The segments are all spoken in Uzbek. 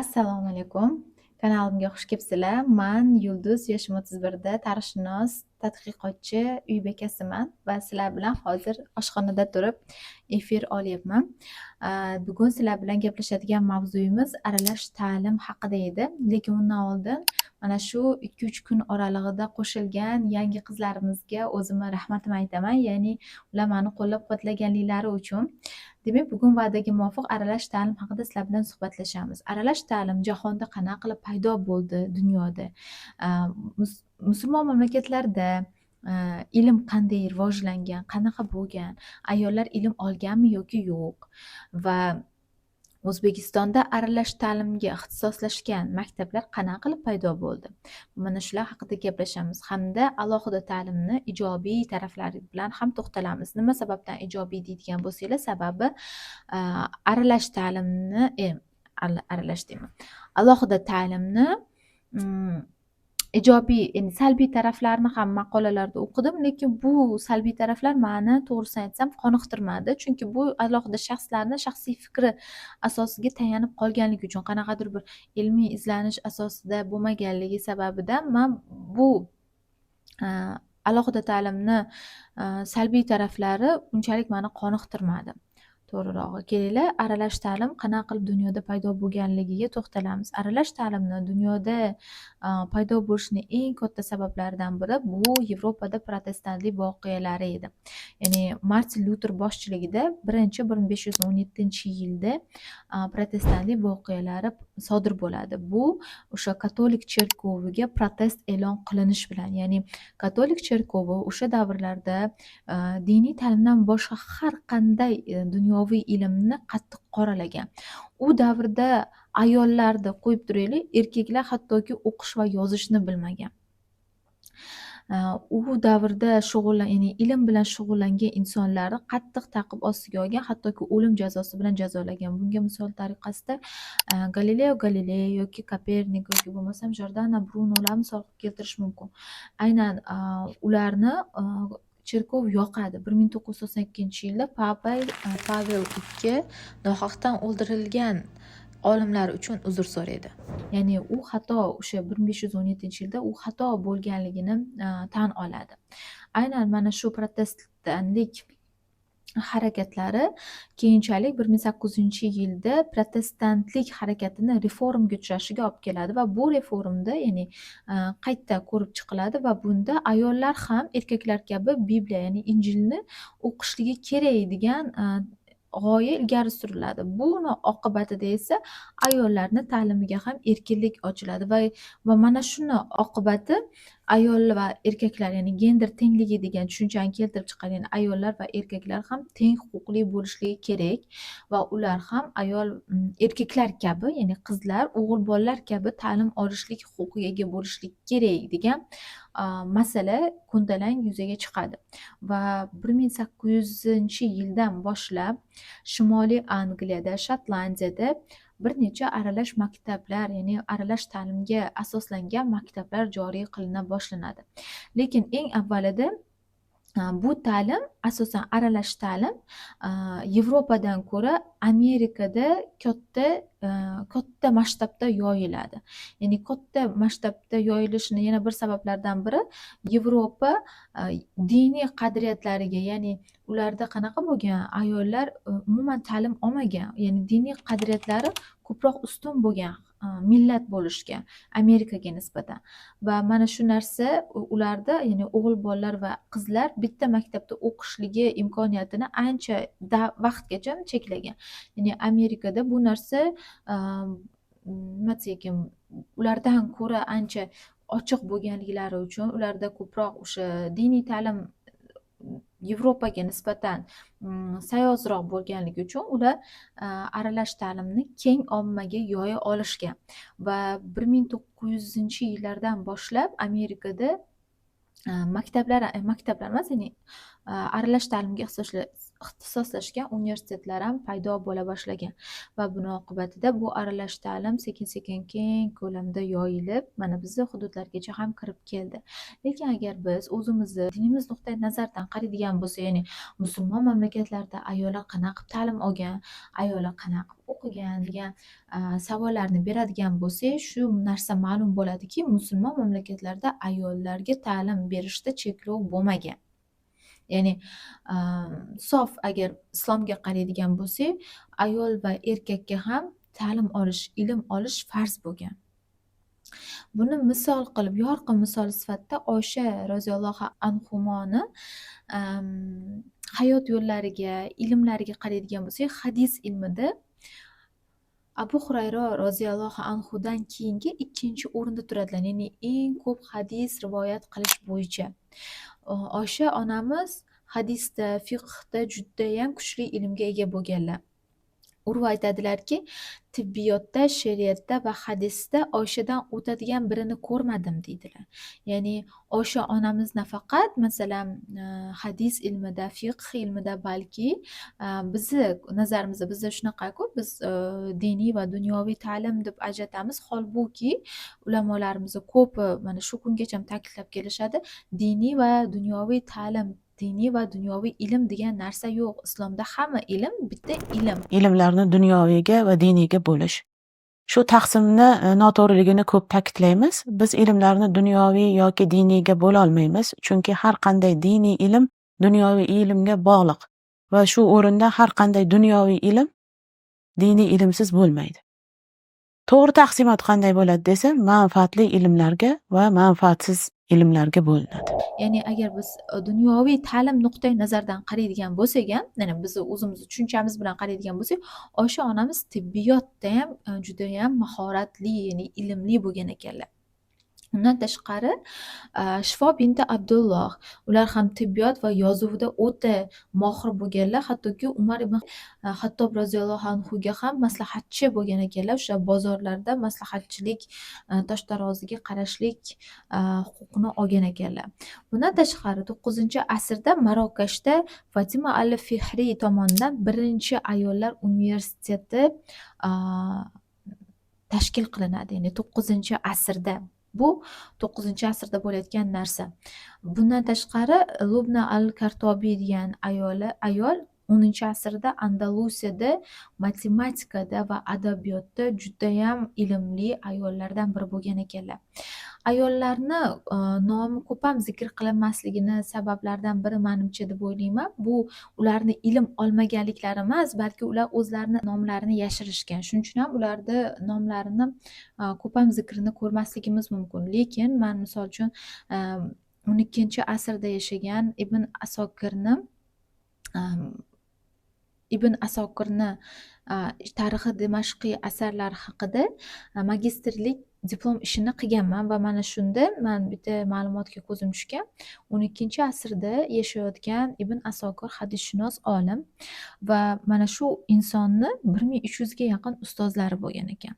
Assalomu alaykum. Kanalimga xush kelibsizlar. Men Yulduz, yoshim 31 da, tarixshunos, tadqiqotchi, uy bekasiman va sizlar bilan hozir oshxonada turib efir olyapman. Bugun sizlar bilan gaplashadigan mavzuyimiz aralash ta'lim haqida edi. Lekin undan oldin mana shu 2-3 kun oralig'ida qo'shilgan yangi qizlarimizga o'zimni rahmatimni aytaman. Ya'ni ular meni qo'llab-quvvatlaganliklari uchun. Demak, bugun va'daga muvofiq aralash ta'lim haqida sizlar bilan suhbatlashamiz. Aralash ta'lim jahonda qanaqa qilib paydo bo'ldi dunyoda? Musulmon mamlakatlarda ilm qanday rivojlangan, qanaqa bo'lgan? Ayollar ilm olganmi yoki yo'q? Va O'zbekistonda aralash ta'limga ixtisoslashgan maktablar qanaqa qilib paydo bo'ldi? Mana shular haqida gaplashamiz hamda alohida ta'limni ijobiy taraflari bilan ham to'xtalamiz. Nima sababdan ijobiy deydigan bo'lsanglar, sababi aralash ta'limni aralash deyman. Alohida ta'limni ijobiy, ya'ni salbiy taraflarini ham maqolalarda o'qidim, lekin bu salbiy taraflar meni to'g'risini aytsam qoniqtirmadi, chunki bu alohida shaxslarning shaxsiy fikri asosiga tayanib qolganligi uchun, qanaqadir bir ilmiy izlanish asosida bo'lmaganligi sababidan men bu alohida ta'limni salbiy taraflari unchalik meni qoniqtirmadi. To'g'rirog'i, kelinglar aralash ta'lim qanaqa qilib dunyoda paydo bo'lganligiga to'xtalamiz. Aralash ta'limni dunyoda paydo bo'lishini eng katta sabablaridan biri bu Yevropada protestantlik voqealari edi. Ya'ni Martin Luther boshchiligida 1517-yilda protestantlik voqealari sodir bo'ladi. Bu o'sha katolik cherkoviga protest e'lon qilinish bilan, ya'ni katolik cherkovi o'sha davrlarda diniy ta'limdan boshqa har qanday dunyoviy ilmni qattiq qoralagan. U davrda ayollarni qo'yib turaylik, erkaklar hattoki o'qish va yozishni bilmagan. U davrda ya'ni ilm bilan shug'ullangan insonlarni qattiq ta'qib ostiga olgan, hattoki o'lim jazosi bilan jazolagan. Bunga misol tariqasida Galileo Galiley yoki Kopernik yoki bo'lmasam Jordana Brunolar misol keltirish mumkin. Aynan ularni cherkov yoqadi. 1992-yilda Papa Pavel II nohaqdan o'ldirilgan olimlar uchun uzr so'raydi. Ya'ni u xato, o'sha 1517-yilda u xato bo'lganligini tan oladi. Aynan mana shu protestantlik harakatlari keyinchalik 1800-yilda protestantlik harakatini reformga uchrashiga olib keladi va bu reformda, ya'ni qayta ko'rib chiqiladi va bunda ayollar ham erkaklar kabi Bibliya, ya'ni Injilni o'qishligi kerak degan g'oya ilgari suriladi. Buni oqibatida esa ayollarni ta'limiga ham erkinlik ochiladi va mana shuni oqibati ayol va erkaklar, ya'ni gender tengligi degan tushunchani keltirib chiqadi. Ya'ni ayollar va erkaklar ham teng huquqli bo'lishligi kerak va ular ham erkaklar kabi, ya'ni qizlar, o'g'il bolalar kabi ta'lim olishlik huquqiga ega bo'lishligi kerak degan masala ko'ndalang yuzaga chiqadi. Va 1800-yildan boshlab Shimoliy Angliyada, Shotlandiyada bir necha aralash maktablar, ya'ni aralash ta'limga asoslangan maktablar joriy qilina boshlanadi. Lekin eng avvalida bu ta'lim, asosan aralash ta'lim Yevropadan ko'ra Amerikada katta masshtabda yoyiladi. Ya'ni katta masshtabda yoyilishini yana bir sabablaridan biri Yevropa diniy qadriyatlariga, ya'ni ularda qanaqa bo'lgan, ayollar umuman ta'lim olmagan, ya'ni diniy qadriyatlari ko'proq ustun bo'lgan millat bo'lishgan Amerikaga nisbatan. Va mana shu narsa ularda, ya'ni o'g'il bolalar va qizlar bitta maktabda o'qishligi imkoniyatini ancha vaqtgacha cheklagan. Ya'ni Amerikada bu narsa nima desam, ulardan ko'ra ancha ochiq bo'lganliklari uchun, ularda ko'proq o'sha diniy ta'lim Yevropaga nisbatan sayozroq bo'lganligi uchun ular aralash ta'limni keng ommaga yoya olishgan va 1900-yillardan boshlab Amerikada maktablar emas, ya'ni aralash ta'limga ixtisoslashgan universitetlar ham paydo bo'la boshlagan va buni oqibatida bu aralash ta'lim sekin sekin keng ko'lamda yoyilib mana bizni hududlargacha ham kirib keldi. Lekin agar biz o'zimizni dinimiz nuqtai nazaridan qaraydigan bo'lsak, ya'ni musulmon mamlakatlarda ayollar qanaqa ta'lim olgan, ayollar qanaqa o'qigan degan savollarni beradigan bo'lsak, shu narsa ma'lum bo'ladiki, musulmon mamlakatlarda ayollarga ta'lim berishda cheklov bo'lmagan. Ya'ni sof agar islomga qaraydigan bo'lsak, ayol va erkakka ham ta'lim olish, ilm olish farz bo'lgan. Buni misol qilib, yorqin misol sifatida Oysha roziyallohu anhumoni hayot yo'llariga, ilmlariga qaraydigan bo'lsak, hadis ilmida Abu Hurayra roziyallohu anhudan keyingi ikkinchi o'rinda turadilar. Ya'ni eng ko'p hadis rivoyat qilish bo'yicha. Oysha onamiz hadisda, fiqhda judayam kuchli ilmga ega bo'lganlar. Urva aytadilarki, tibbiyotda, shariatda va hadisda Oyshadan o'tadigan birini ko'rmadim deydilar. Ya'ni Oysha onamiz nafaqat masalan hadis ilmida, fiqh ilmida, balki bizni nazarimizda bizda shunaqa-ku, biz diniy va dunyoviy ta'lim deb ajratamiz. Holbuki ulamolarimiz ko'pi mana shu kungacha ham ta'kidlab kelishadi, diniy va dunyoviy ta'lim, diniy va dunyoviy ilm degan narsa yo'q. Islomda hamma ilm bitta ilm. Ilmlarni dunyoviyga va diniyga bo'lish. Shu taqsimni noto'g'riligini ko'p ta'kidlaymiz. Biz ilmlarni dunyoviy yoki diniyga bo'la olmaymiz, chunki har qanday diniy ilm dunyoviy ilmga bog'liq va shu o'rinda har qanday dunyoviy ilm diniy ilmsiz bo'lmaydi. To'g'ri taqsimot qanday bo'ladi desa, manfaatli ilmlarga va manfaatsiz ilmlarga bo'linadi. Ya'ni agar biz dunyoviy ta'lim nuqtai nazaridan qaraydigan bo'lsak ham, ya'ni biz o'zimizni tushunchamiz bilan qaraydigan bo'lsak, Oysha onamiz tibbiyotda ham juda ham mahoratli, ya'ni ilmli bo'lgan ekanlar. Undan tashqari Shifo binti Abdulloh, ular ham tibbiyot va yozuvda o'ta mohir bo'lganlar. Hattoki Umar ibn Xattob roziyallohu anhuga ham maslahatchi bo'lgan ekanlar. O'sha bozorlarda maslahatchilik, tosh taroziga qarashlik huquqini olgan ekanlar. Bundan tashqari 9-asrda Marokashda Fatima al-Fihriy tomonidan birinchi ayollar universiteti tashkil qilinadi. Ya'ni 9-asrda. Bu 9-asrda bo'layotgan narsa. Bundan tashqari Lubna al-Kartobiy degan ayol 10-asrda Andalusiyada matematikada va adabiyotda judayam ilmli ayollardan biri bo'lgan ekanlar. Ayollarni nomi ko'p ham zikr qilinmasligini sabablaridan biri menimcha deb o'ylayman. Bu ularni ilm olmaganliklari emas, balki ular o'zlarini nomlarini yashirishgan. Shuning uchun ham ularni nomlarini ko'p ham zikrini ko'rmasligimiz mumkin. Lekin men misol uchun 12-asrda yashagan Ibn Asokirni tarixi Dimashqiy asarlari haqida magistrlik diplom ishini qilganman va mana shunda men bitta ma'lumotga ko'zim tushgan. 12-asrda yashayotgan Ibn Asokir hadisshunos olim va mana shu insonni 1300 ga yaqin ustozlari bo'lgan ekan.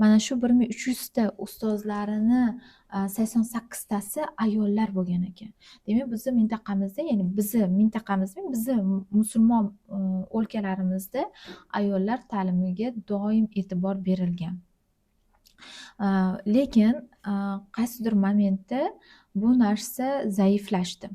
Mana shu 1300 ta ustozlarini 88 tasi ayollar bo'lgan ekan. Demak, bizni mintaqamizda, ya'ni bizni musulmon o'lkalarimizda ayollar ta'limiga doim e'tibor berilgan. Lekin qaysidir momentda bu narsa zaiflashdi.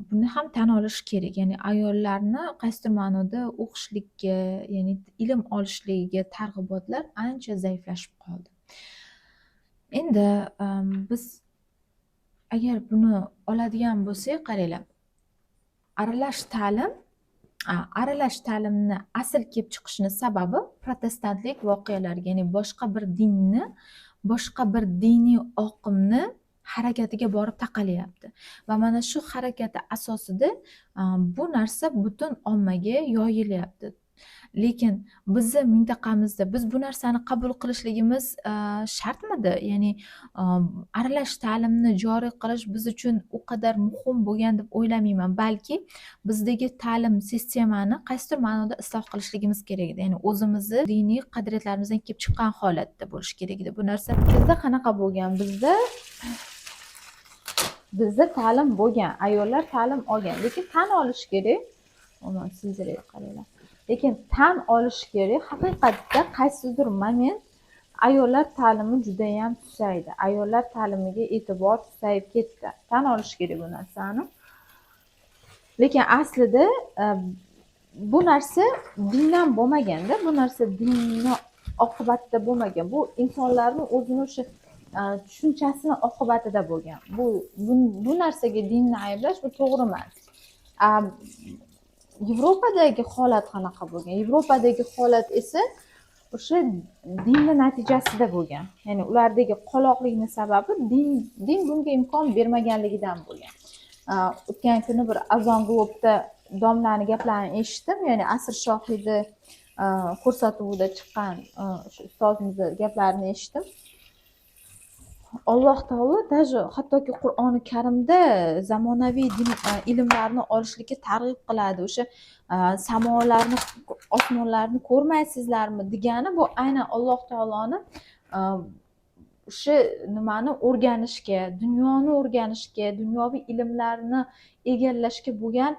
Buni ham tan olish kerak. Ya'ni ayollarni qaysidir ma'noda o'qishlikka, ya'ni ilm olishligiga targ'ibotlar ancha zaiflashib qoldi. Endi biz agar buni oladigan bo'lsak, qaranglar. Aralash ta'limni asl kelib chiqishini sababi protestantlik voqealari, ya'ni boshqa bir diniy oqimni harakatiga borib taqalyapti. Va mana shu harakati asosida bu narsa butun ommaga yoyilyapti. Lekin bizni mintaqamizda biz bu narsani qabul qilishligimiz shartmidi? Ya'ni aralash ta'limni joriy qilish biz uchun u qadar muhim bo'lgan deb o'ylamayman. Balki bizdagi ta'lim sistemani qaysidir ma'noda isloh qilishligimiz kerak edi. Ya'ni o'zimizni diniy qadriyatlarimizdan kelib chiqqan holatda bo'lish kerak edi bu narsa. Bizda qanaqa bo'lgan? Bizda bizda ta'lim bo'lgan, ayollar ta'lim olgan, lekin tan olish kerak. Mana sizlarga qaranglar. Lekin tan olish kerak, haqiqatda qaysidir moment ayollar ta'limi juda ham susaydi. Ayollar ta'limiga e'tibor susayib ketdi. Tan olish kerak bu narsani. Lekin aslida bu narsa dindan bo'lmaganda, bu narsa dinni oqibatida bo'lmagan. Bu insonlarning o'zini o'sha tushunchasini oqibatida bo'lgan. Bu narsaga dinni ayblash bu to'g'ri emas. Yevropadagi holat qanaqa bo'lgan? Yevropadagi holat esa o'sha dinni natijasida bo'lgan. Ya'ni ulardagi qoloqlikni sababi din bunga imkon bermaganligidan bo'lgan. O'tgan kuni bir Azon Globda domlani gaplarini eshitdim, ya'ni asr shohidi ko'rsatuvida chiqqan shu ustozimizni gaplarini eshitdim. Alloh taolo даже hattoki Qur'oni Karimda zamonaviy ilmlarni olishlikka targ'ib qiladi. O'sha samolarni, osmonlarni ko'rmaysizlarmi degani bu aynan Alloh taoloni o'sha nimani o'rganishga, dunyoni o'rganishga, dunyoviy ilmlarni egallashga bo'lgan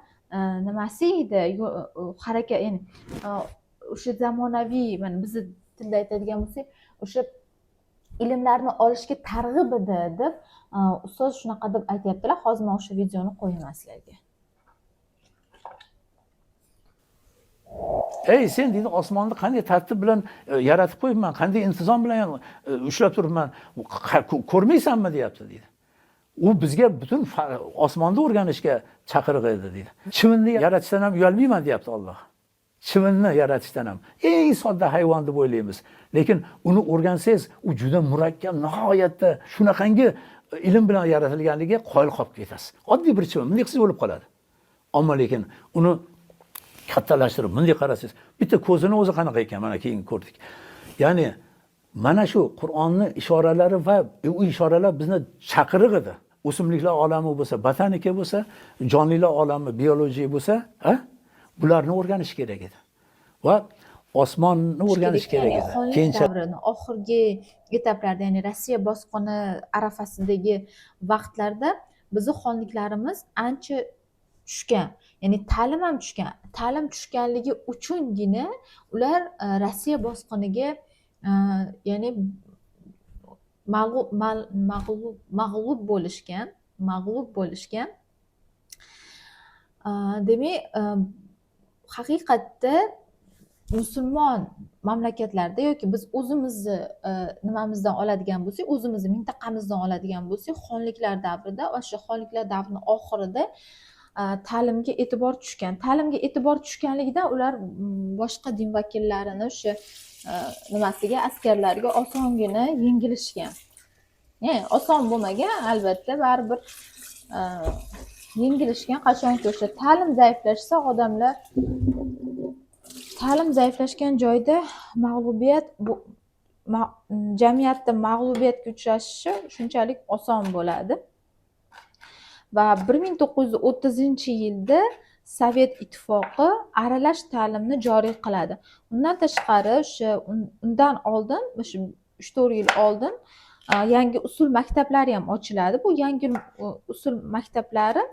nimasi edi, harakat, ya'ni o'sha zamonaviy, mana bizni tilda aytadigan bo'lsak, o'sha ilmlarni olishga targ'ib edi deb ustoz shunaqa deb aytyaptilar. Hozir men o'sha videoni qo'yaman sizlarga. Ey sen deydi, osmonni qanday tartib bilan yaratib qo'yibman, qanday intizom bilan ushlab turibman, ko'rmaysanmi deyapti deydi. U bizga butun osmonni o'rganishga chaqiriq edi deydi. Chivinni yaratishdan ham uyalmayman deyapti Alloh. Chivinni yaratishdan ham eng sodda hayvon deb o'ylaymiz. Lekin uni o'rgansangiz, u juda murakkab, nihoyatda shunaqangi ilm bilan yaratilganligiga qoyil qolib ketasiz. Oddiy bir chivin bunday qilsa o'lib qoladi. Ammo lekin uni kattalashtirib bunday qarasangiz, bitta ko'zini o'zi qanaqa ekan, mana keyin ko'rdik. Ya'ni mana shu Qur'onning ishoralari va u ishoralar bizni chaqiriq edi. O'simliklar olami bo'lsa, botanika bo'lsa, jonlilar olami, biologiya bo'lsa, bularni o'rganish kerak edi. Va osmonni o'rganish kerak edi. Keyincha davrini oxirgi etaplarda, ya'ni Rossiya bosqini arafasidagi vaqtlarda bizning xonliklarimiz ancha tushgan. Ya'ni ta'lim ham tushgan. Ta'lim tushganligi uchungina ular Rossiya bosqiniga ya'ni mag'lub bo'lishgan. Demak, haqiqatda musulmon mamlakatlarda yoki biz o'zimizni nimamizdan oladigan bo'lsak, o'zimizni mintaqamizdan oladigan bo'lsak, xonliklar davrida va shu xonliklar davrining oxirida ta'limga e'tibor tushgan. Ta'limga e'tibor tushganligidan ular boshqa din vakillarini o'sha nimasiga, askarlarga osongina yengilishgan. Ya'ni oson bo'lmagan, albatta, baribir yengilishgan. Qachonki o'sha ta'lim zaiflashsa, odamlar ta'lim zaiflashgan joyda mag'lubiyat, jamiyatda mag'lubiyatga uchrashi shunchalik oson bo'ladi. Va 1930-yilda Sovet ittifoqi aralash ta'limni joriy qiladi. Undan tashqari undan oldin, o'sha 3-4 yil oldin yangi usul maktablari ham ochiladi. Bu yangi usul maktablari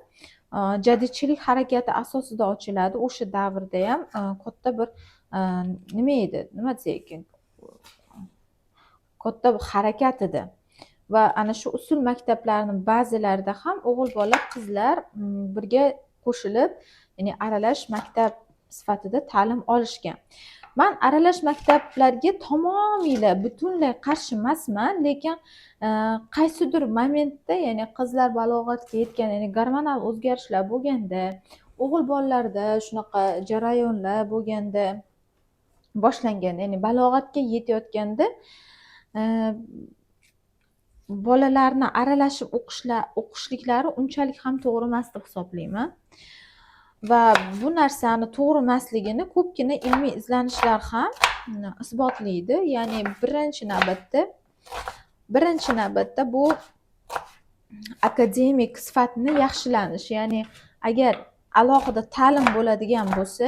jadidchilik harakati asosida ochiladi. O'sha davrda ham katta bir nima edi, nima desak ekan, katta bir harakat edi. Va ana shu usul maktablarining ba'zilarida ham o'g'il bola, qizlar birga qo'shilib, ya'ni aralash maktab sifatida ta'lim olishgan. Men aralash maktablarga tamomila butunlay qarshi emasman, lekin qaysidir momentda, ya'ni qizlar balog'atga yetgan, ya'ni gormonal o'zgarishlar bo'lganda, o'g'il bolalarda shunaqa jarayonlar bo'lganda, boshlangan, ya'ni balog'atga yetayotganda bolalarni aralashib o'qishliklari unchalik ham to'g'ri emas deb hisoblayman. Va bu narsani to'g'ri emasligini ko'pgina ilmiy izlanishlar ham isbotlaydi. Ya'ni birinchi navbatda bu akademik sifatni yaxshilanish. Ya'ni agar alohida ta'lim bo'ladigan bo'lsa,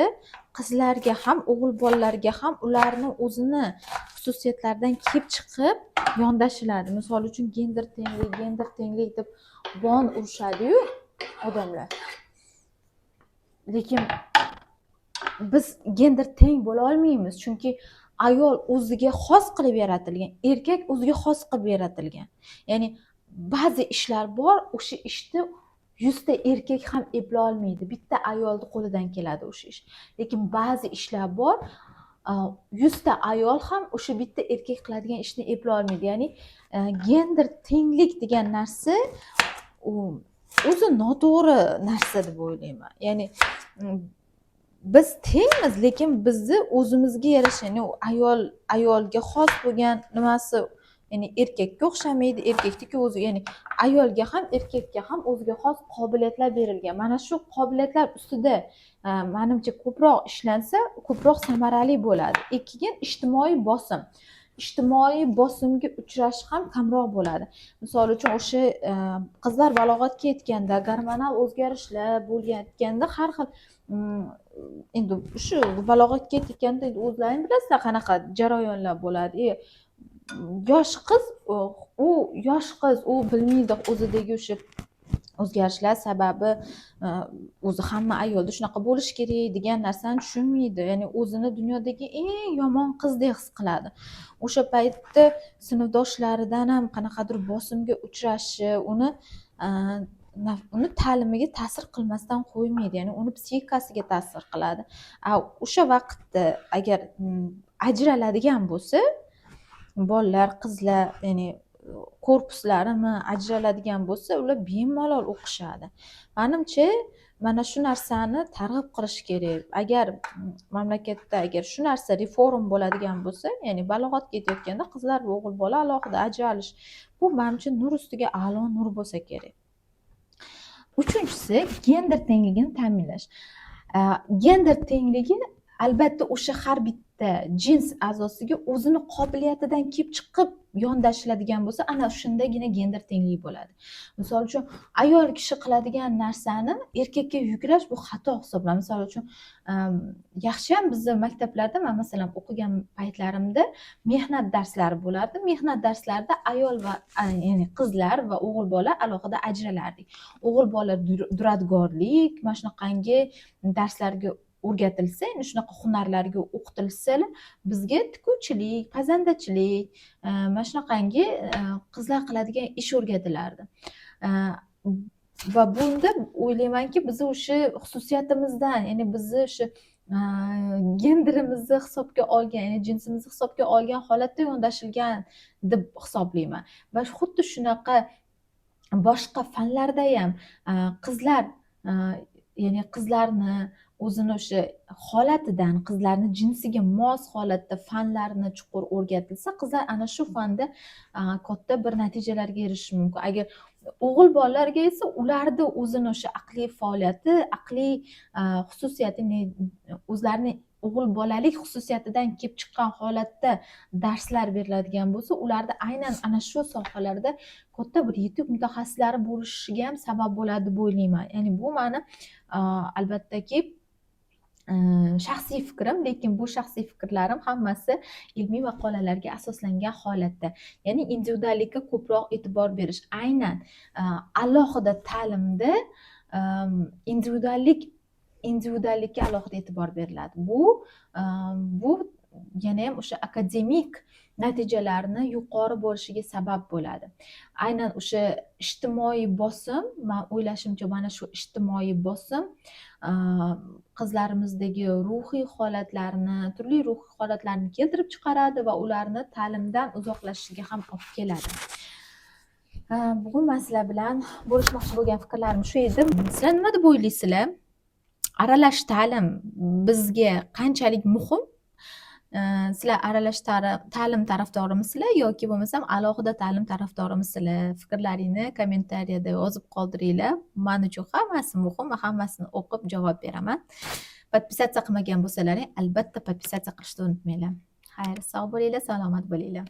qizlarga ham, o'g'il bolalarga ham ularni o'zini xususiyatlaridan kelib chiqib yondashiladi. Misol uchun gender tenglik deb bon urishadi-yu odamlar. Lekin biz gender teng bo'la olmaymiz, chunki ayol o'ziga xos qilib yaratilgan, erkak o'ziga xos qilib yaratilgan. Ya'ni ba'zi ishlar bor, o'sha ishni 100 ta erkak ham eplay olmaydi. Bitta ayolning qo'lidan keladi o'sha ish. Lekin ba'zi ishlar bor, 100 ta ayol ham o'sha bitta erkak qiladigan ishni eplay olmaydi. Ya'ni gender tenglik degan narsa o'zi noto'g'ri narsa deb o'ylayman. Ya'ni biz tengmiz, lekin bizni o'zimizga yarasha, ya'ni ayolga xos bo'lgan nimasi, ya'ni erkakka o'xshamaydi, erkakniki o'zi, ya'ni ayolga ham erkakka ham o'ziga xos qobiliyatlar berilgan. Mana shu qobiliyatlar ustida menimcha ko'proq ishlansa, ko'proq samarali bo'ladi. Ikkinchi, ijtimoiy bosimga uchrash ham kamroq bo'ladi. Misol uchun o'sha qizlar balog'atga yetganda, gormonal o'zgarishlar bo'layotganda har xil endi shu balog'atga yetganda o'zlaring bilasizlar qanaqa jarayonlar bo'ladi. Yosh qiz u bilmaydi o'zidagi o'sha o'zgarishlar sababi o'zi hamma ayolda shunaqa bo'lishi kerak degan narsani tushunmaydi. Ya'ni o'zini dunyodagi eng yomon qizdek his qiladi. O'sha paytda sinfdoshlaridan ham qanaqadir bosimga uchrashi uni ta'limiga ta'sir qilmasdan qo'ymaydi. Ya'ni uni psixikasiga ta'sir qiladi. O'sha vaqtda agar ajraladigan bo'lsa, bolalar, qizlar, ya'ni korpuslarimi ajraladigan bo'lsa, ular bemalol o'qishadi. Menimcha mana shu narsani targ'ib qilish kerak. Agar mamlakatda shu narsa reform bo'ladigan bo'lsa, ya'ni balog'atga yetayotganda qizlar va o'g'il bola alohida ajralish, bu menimcha nur ustiga a'lo nur bo'lsa kerak. Uchinchisi, gender tengligini ta'minlash. Gender tengligi albatta o'sha har bitta jins a'zosiga o'zini qobiliyatidan kelib chiqib yondashiladigan bo'lsa, ana shundagina gender tengligi bo'ladi. Misol uchun, ayol kishi qiladigan narsani erkakka yuklash bu xato hisoblanadi. Misol uchun, yaxshiyam bizning maktablarda, men masalan o'qigan paytlarimda mehnat darslari bo'lardi. Mehnat darslarida ayol va ya'ni qizlar va o'g'il bola alohida ajralardik. O'g'il bola duradgorlik, mana shunaqangi darslarga o'rgatilsa, ya'ni shunaqa hunarlarga o'qitilsa, bizga tikuvchilik, pazandachilik, mana shunaqangi qizlar qiladigan ish o'rgatilardi. Va bunda o'ylaymanki, biz o'sha xususiyatimizdan, ya'ni bizni o'sha genderimizni hisobga olgan, ya'ni jinsimizni hisobga olgan holatda yondashilgan deb hisoblayman. Va xuddi shunaqa boshqa fanlarda ham qizlar, ya'ni qizlarni o'zini o'sha holatidan, qizlarni jinsiga mos holatda fanlarni chuqur o'rgatilsa, qizlar ana shu fanda katta bir natijalarga erishishi mumkin. Agar o'g'il bolalarga esa ularda o'zini o'sha aqliy faoliyati, aqliy xususiyati, o'zlarini o'g'il bolalik xususiyatidan kelib chiqqan holatda darslar beriladigan bo'lsa, ularda aynan ana shu sohalarda katta bir yetuk mutaxassislari bo'lishiga ham sabab bo'ladi deb o'ylayman. Ya'ni bu meni albattaki shaxsiy fikrim, lekin bu shaxsiy fikrlarim hammasi ilmiy maqolalarga asoslangan holatda. Ya'ni individuallikka ko'proq e'tibor berish. Aynan alohida ta'limda individuallikka alohida e'tibor beriladi. Bu yana ham o'sha akademik natijalarni yuqori bo'lishiga sabab bo'ladi. Aynan o'sha ijtimoiy bosim, men o'ylashimcha mana shu ijtimoiy bosim qizlarimizdagi ruhiy holatlarni, turli ruhiy holatlarni keltirib chiqaradi va ularni ta'limdan uzoqlashishiga ham olib keladi. Bugun men sizlar bilan bo'lishmoqchi bo'lgan fikrlarim shu edi. Sizlar nima deb o'ylaysizlar? Aralash ta'lim bizga qanchalik muhim? Sizlar aralash ta'lim tarafdorimisizlar yoki bo'lmasam alohida ta'lim tarafdorimisizlar? Fikrlaringni kommentariyada yozib qoldiringlar. Men uchun hammasi muhim va hammasini o'qib javob beraman. Podpisatsiya qilmagan bo'lsalaring, albatta podpisatsiya qilishni unutmanglar. Xayr, sog' bo'linglar, salomat bo'linglar.